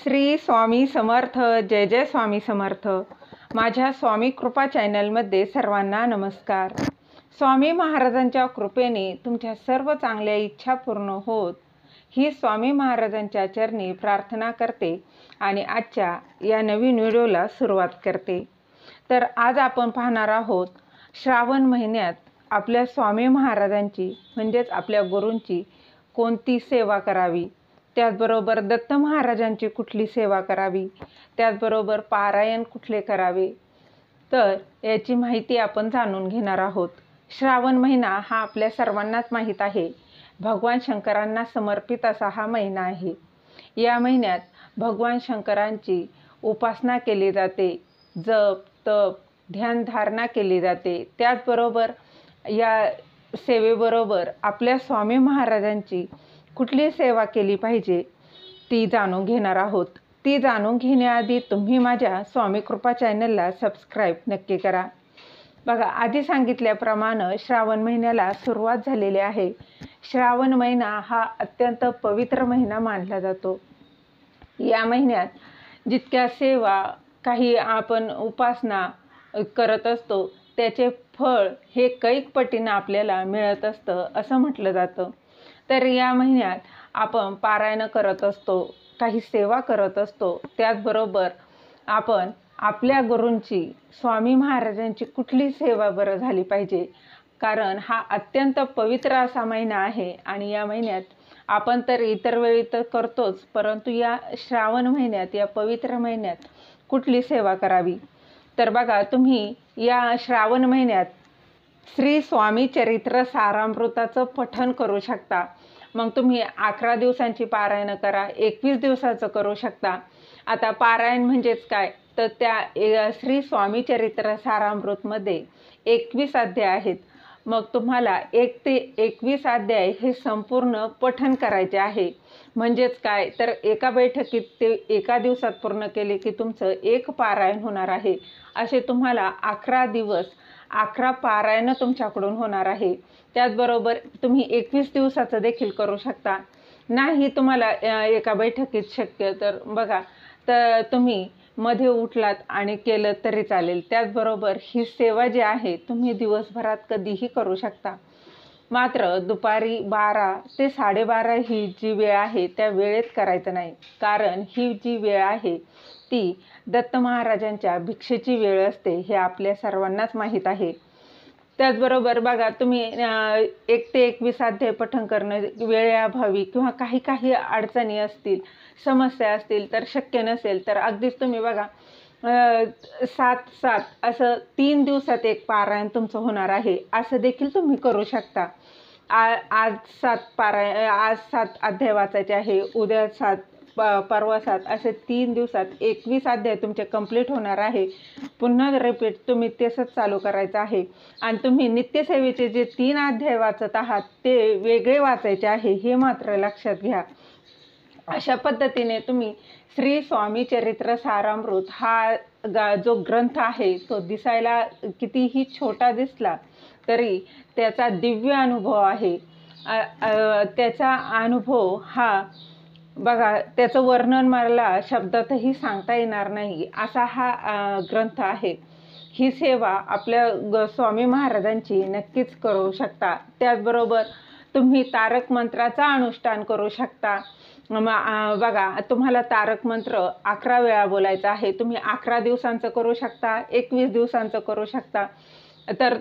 श्री स्वामी समर्थ. जय जय स्वामी समर्थ. माझ्या स्वामी कृपा चॅनलमध्ये सर्वांना नमस्कार. स्वामी महाराजांच्या कृपेने तुमच्या सर्व चांगल्या इच्छा पूर्ण होत ही स्वामी महाराजांच्या चरणी प्रार्थना करते आणि आजच्या या नवीन व्हिडिओला सुरुवात करते. तर आज आपण पाहणार आहोत श्रावण महिन्यात आपल्या स्वामी महाराजांची म्हणजेच आपल्या गुरूंची कोणती सेवा करावी, त्याचबरोबर दत्त महाराजांची कुठली सेवा करावी, त्याचबरोबर पारायण कुठले करावे, तर याची माहिती आपण जाणून घेणार आहोत. श्रावण महिना हा आपल्या सर्वांनाच माहीत आहे, भगवान शंकरांना समर्पित असा हा महिना आहे. या महिन्यात भगवान शंकरांची उपासना केली जाते, जप तप ध्यानधारणा केली जाते. त्याचबरोबर या सेवेबरोबर आपल्या स्वामी महाराजांची कुठली सेवा केली पाहिजे ती जाणून घेणार आहोत. ती जाणून घेण्याआधी तुम्ही माझ्या स्वामी कृपा चॅनलला सबस्क्राईब नक्की करा. बघा, आधी सांगितल्याप्रमाणे श्रावण महिन्याला सुरुवात झालेली आहे. श्रावण महिना हा अत्यंत पवित्र महिना मानला जातो. या महिन्यात जितक्या सेवा काही आपण उपासना करत असतो त्याचे फळ हे कैक पटीनं आपल्याला मिळत असतं असं म्हटलं जातं. तर या महिन्यात आपण पारायण करत असतो, काही सेवा करत असतो. त्याचबरोबर आपण आपल्या गुरूंची स्वामी महाराजांची कुठली सेवा बरं झाली पाहिजे, कारण हा अत्यंत पवित्र असा महिना आहे. आणि या महिन्यात आपण तर इतर वेळी तर करतोच, परंतु या श्रावण महिन्यात या पवित्र महिन्यात कुठली सेवा करावी. तर बघा, तुम्ही या श्रावण महिन्यात श्री स्वामी चरित्र सारामृताचं पठण करू शकता. मग तुम्ही 11 दिवसांची पारायण करा, 21 दिवसाचं करू शकता. आता पारायण म्हणजेच काय, तर त्या श्री स्वामी चरित्र सारामृतमध्ये 21 अध्याय आहेत. मग तुम्हाला 1 ते 21 अध्याय हे संपूर्ण पठण करायचे आहे. म्हणजेच काय, तर एका बैठकीत ते एका दिवसात पूर्ण केले की तुमचं एक पारायण होणार आहे. असे तुम्हाला 11 दिवस 11 पारायण तुमच्याकडून होणार आहे. त्याचबरोबर तुम्ही 21 दिवसाचं देखील करू शकता. नाही तुम्हाला एका बैठकीत शक्य तर बघा, तर तुम्ही मध्ये उठलात आणि केलं तरी चालेल. त्याचबरोबर ही सेवा जी आहे तुम्ही दिवसभरात कधीही करू शकता. मात्र दुपारी 12 ते 12:30 ही जी वेळ आहे त्या वेळेत करायचं नाही, कारण ही जी वेळ आहे ती दत्त महाराजांच्या भिक्षेची वेळ असते, हे आपल्या सर्वांनाच माहीत आहे. त्याचबरोबर बघा, तुम्ही 1 ते 21 अध्याय पठण करणं वेळेअभावी किंवा काही अडचणी असतील, समस्या असतील तर शक्य नसेल तर अगदीच तुम्ही बघा 7 असं 3 दिवसात एक पारायण तुमचं होणार आहे, असं देखील तुम्ही करू शकता. आज 7 अध्याय वाचायचे आहे, उद्या 7, परवा 7, असे 3 दिवसात 21 अध्याय तुमचे कंप्लीट होणार आहे. पुन्हा रिपीट तुम्ही तसंच चालू करायचं आहे. आणि तुम्ही नित्यसेवेचे जे 3 अध्याय वाचत आहात ते वेगळे वाचायचे आहे, हे मात्र लक्षात घ्या. अशा पद्धतीने तुम्ही श्री स्वामी चरित्र सारामृत हा जो ग्रंथ आहे तो दिसायला कितीही छोटा दिसला तरी त्याचा दिव्य अनुभव आहे. त्याचा अनुभव हा बघा, त्याचं वर्णन मला शब्दातही सांगता येणार नाही असा हा ग्रंथ आहे. ही सेवा आपल्या स्वामी महाराजांची नक्कीच करू शकता. त्याचबरोबर तुम्ही तारक मंत्राचा अनुष्ठान करू शकता. बघा, तुम्हाला तारक मंत्र 11 वेळा बोलायचा आहे. तुम्ही 11 दिवसांचं करू शकता, 21 दिवसांचं करू शकता. तर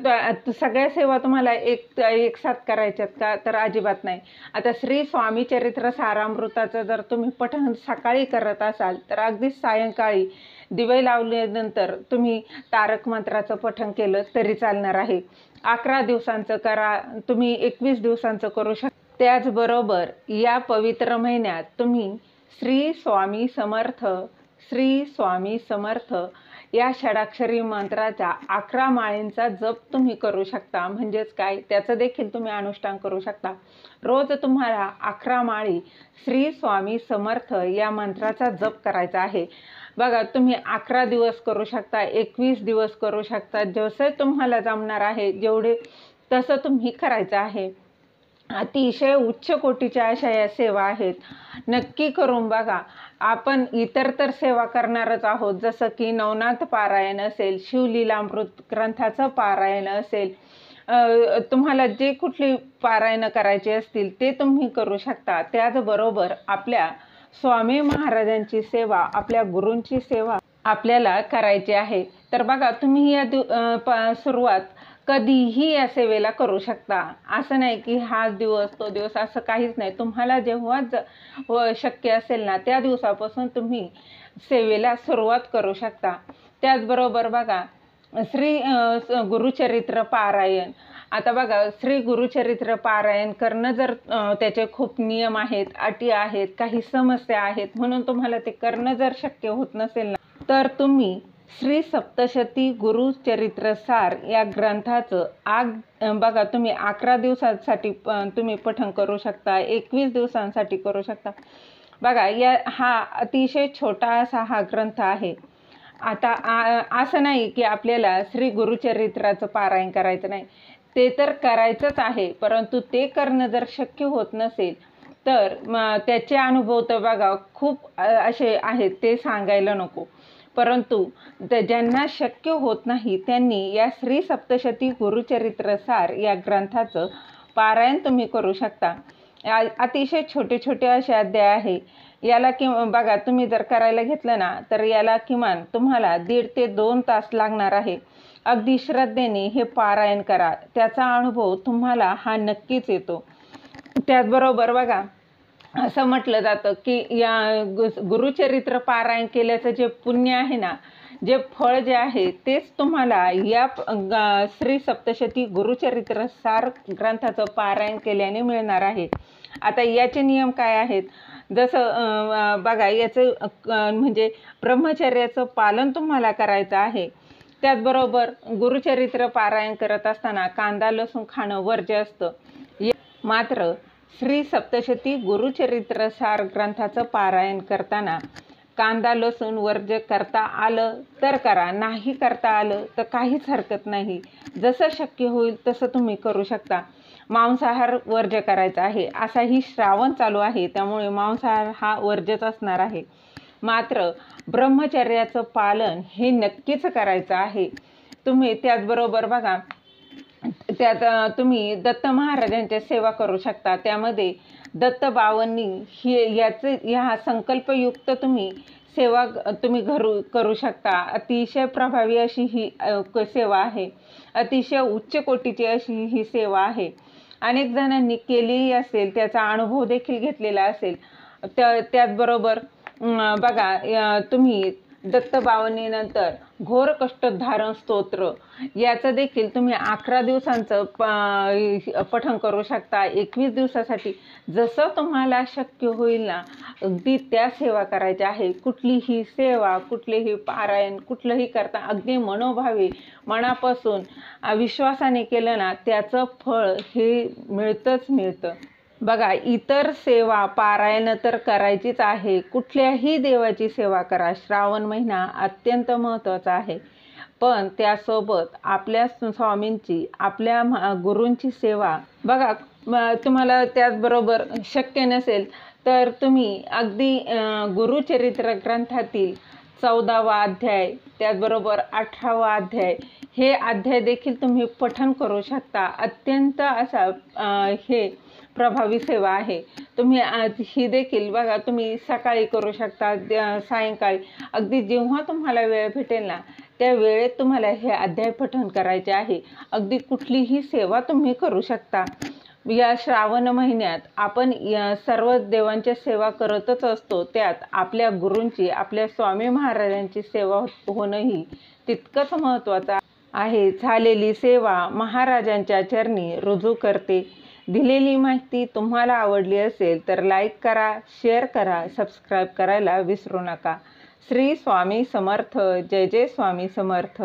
सगळ्या सेवा तुम्हाला एक साथ करायच्यात का, तर अजिबात नाही. आता श्री स्वामी चरित्र सारामृताचं जर तुम्ही पठण सकाळी करत असाल तर अगदी सायंकाळी दिवे लावल्यानंतर तुम्ही तारक मंत्राचं पठण केलं तरी चालणार आहे. 11 दिवसांचं करा, तुम्ही 21 दिवसांचं करू शकता. त्याचबरोबर या पवित्र महिन्यात तुम्ही श्री स्वामी समर्थ, श्री स्वामी समर्थ या षडाक्षरी मंत्राच्या 11 माळींचा जप तुम्ही करू शकता. म्हणजेच काय, त्याचं देखील तुम्ही अनुष्ठान करू शकता. रोज तुम्हाला 11 माळी श्री स्वामी समर्थ या मंत्राचा जप करायचा आहे. बघा, तुम्ही 11 दिवस करू शकता, 21 दिवस करू शकता, जसं तुम्हाला जमणार आहे जेवढे तसं तुम्ही करायचं आहे. अतिशय उच्च कोटीच्या अशा या सेवा आहेत. नक्की करून बघा. आपण इतर तर सेवा करणारच आहोत, जसं की नवनाथ पारायण असेल, शिवलीलामृत ग्रंथाचं पारायण असेल, तुम्हाला जे कुठली पारायण करायची असतील ते तुम्ही करू शकता. त्याचबरोबर आपल्या स्वामी महाराजांची सेवा, आपल्या गुरूंची सेवा आपल्याला करायची आहे. तर बघा, तुम्ही या सुरुवात कधीही या सेवेला करू शकता. असं नाही की हा दिवस तो दिवस, असं काहीच नाही. तुम्हाला जेव्हा शक्य असेल ना, त्या दिवसापासून तुम्ही सेवेला सुरुवात करू शकता. त्याचबरोबर बघा, श्री गुरुचरित्र पारायण. आता बघा, श्री गुरुचरित्र पारायण करणं जर त्याचे खूप नियम आहेत, अटी आहेत, काही समस्या आहेत, म्हणून तुम्हाला ते करणं जर शक्य होत नसेल ना, तर तुम्ही श्री सप्तशती गुरुचरित्र सार या ग्रंथाचं बघा, तुम्ही 11 दिवसांसाठी तुम्ही पठण करू शकता, 21 दिवसांसाठी करू शकता. बघा, हा अतिशय छोटा असा हा ग्रंथ आहे. आता असं नाही की आपल्याला श्री गुरुचरित्राचं पारायण करायचं नाही, ते तर करायचंच आहे. परंतु ते करणं जर शक्य होत नसेल तर त्याचे अनुभव तर बघा खूप असे आहेत, ते सांगायला नको. परंतु ज्यांना शक्य होत नाही त्यांनी या श्री सप्तशती गुरुचरित्र सार या ग्रंथाचं पारायण तुम्ही करू शकता. अतिशय छोटे छोटे असे अध्याय आहे. याला बघा, तुम्ही जर करायला घेतलं ना, तर याला किमान तुम्हाला 1.5 ते 2 तास लागणार आहे. अगदी श्रद्धेने हे पारायण करा, त्याचा अनुभव तुम्हाला हा नक्कीच येतो. त्याचबरोबर बघा, असं म्हटलं जातं की या गुरुचरित्र पारायण केल्याचं जे पुण्य आहे ना, जे फळ जे आहे, तेच तुम्हाला या श्री सप्तशती गुरुचरित्र सार ग्रंथाचं पारायण केल्याने मिळणार आहे. आता याचे नियम काय आहेत? जसं बघा, याचं म्हणजे ब्रह्मचर्याचं पालन तुम्हाला करायचं आहे. त्याचबरोबर गुरुचरित्र पारायण करत असताना कांदा लसूण खाणं वर्ज्य असतं. मात्र श्री सप्तशती गुरुचरित्र सार ग्रंथाचं पारायण करताना कांदा लसूण वर्ज्य करता आलं तर करा, नाही करता आलं तर काहीच हरकत नाही. जसं शक्य होईल तसं तुम्ही करू शकता. मांसाहार वर्ज्य करायचा आहे. असाही श्रावण चालू आहे, त्यामुळे मांसाहार हा वर्ज्यच असणार आहे. मात्र ब्रह्मचर्याचं पालन हे नक्कीच करायचं आहे तुम्ही. त्याचबरोबर बघा, त्यात तुम्ही दत्त महाराजांची सेवा करू शकता. त्यामध्ये दत्त बावन्नी ह्या संकल्पयुक्त तुम्ही सेवा तुम्ही करू शकता. अतिशय प्रभावी अशी ही सेवा आहे. अतिशय उच्च कोटीची अशी ही सेवा आहे. अनेक जणांनी केलेली असेल, त्याचा अनुभव देखील घेतलेला असेल. त्याचबरोबर बघा, तुम्ही दत्त बावन्नीनंतर घोर कष्टधारण स्तोत्र याचं देखील तुम्ही 11 दिवसांचं पठण करू शकता. 21 दिवसासाठी जसं तुम्हाला शक्य होईल ना, अगदी त्या सेवा करायच्या आहे. कुठलीही सेवा, कुठलेही पारायण, कुठलंही करता अगदी मनोभावे, मनापासून विश्वासाने केलं ना, त्याचं फळ हे मिळतंच मिळतं. बघा, इतर सेवा पारायण तर करायचीच आहे. कुठल्याही देवाची सेवा करा. श्रावण महिना अत्यंत महत्त्वाचा आहे. पण त्यासोबत आपल्या स्वामींची, आपल्या गुरूंची सेवा बघा. तुम्हाला त्याचबरोबर शक्य नसेल तर तुम्ही अगदी गुरुचरित्र ग्रंथातील 14वा अध्याय, त्याचबरोबर 18वा अध्याय, हे अध्याय देखील तुम्ही पठण करू शकता. अत्यंत असा हे प्रभावी सेवा आहे. तुम्ही ही देखील बघा, तुम्ही सकाळी करू शकता, सायंकाळी, अगदी जेव्हा तुम्हाला वेळ भेटेल ना, त्या वेळेत तुम्हाला हे अध्याय पठण करायचे आहे. अगदी कुठलीही सेवा तुम्ही करू शकता. या श्रावण महिन्यात आपण या सर्व देवांच्या सेवा करतच असतो. त्यात आपल्या गुरूंची, आपल्या स्वामी महाराजांची सेवा होणंही तितकंच महत्त्वाचं आहे. झालेली सेवा महाराजांच्या चरणी रुजू करते. दिलेली माहिती तुम्हाला आवडली असेल तर लाईक करा, शेअर करा, सबस्क्राईब करायला विसरू नका. श्री स्वामी समर्थ. जय जय स्वामी समर्थ.